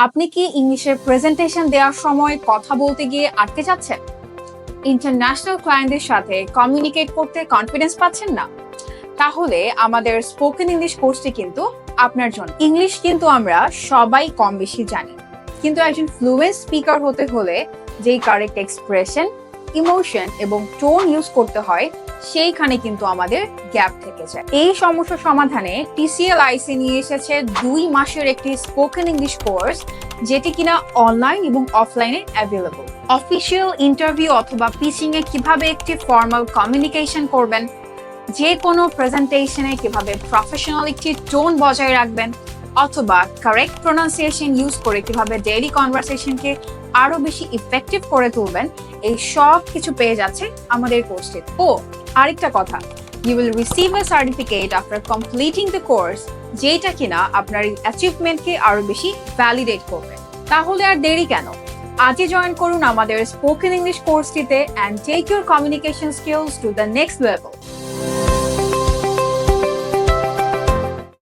আপনি কি ইংলিশের প্রেজেন্টেশন দেওয়ার সময় কথা বলতে গিয়ে আটকে যাচ্ছেন? ইন্টারন্যাশনাল ক্লায়েন্টদের সাথে কমিউনিকেট করতে কনফিডেন্স পাচ্ছেন না? তাহলে আমাদের স্পোকেন ইংলিশ কোর্সটি কিন্তু আপনার জন্য। ইংলিশ কিন্তু আমরা সবাই কম বেশি জানি, কিন্তু একজন ফ্লুয়েন্ট স্পিকার হতে হলে যেই কারেক্ট এক্সপ্রেশন, ইমোশন এবং টোন ইউজ করতে হয়, সেইখানে কিন্তু আমাদের গ্যাপ থেকে যায়। এই সমস্যা সমাধানে TCLIC নিয়ে এসেছে 2 মাসের একটি স্পোকেন ইংলিশ কোর্স, যেটি কিনা অনলাইন এবং অফলাইনে অ্যাভেলেবল। অফিসিয়াল ইন্টারভিউ অথবা পিচিং এ কিভাবে একটি ফর্মাল কমিউনিকেশন করবেন, যে কোনো প্রেজেন্টেশনে কিভাবে প্রফেশনাল একটি টোন বজায় রাখবেন, অথবা কারেক্ট প্রোনাউন্সিয়েশন ইউজ করে কিভাবে ডেইলি কনভারসেশনকে আরো বেশি ইফেক্টিভ করে তুলবেন, এই সব কিছু পেয়ে যাচ্ছে আমাদের কোর্সে। ও আরেকটা কথা, you will receive a certificate after completing the course, যেটা কিনা আপনার অ্যাচিভমেন্টকে আরো বেশি ভ্যালিডেট করবে। তাহলে আর দেরি কেন, আজই জয়েন করুন আমাদের স্পোকেন ইংলিশ কোর্সটিতে and take your communication skills to the next level.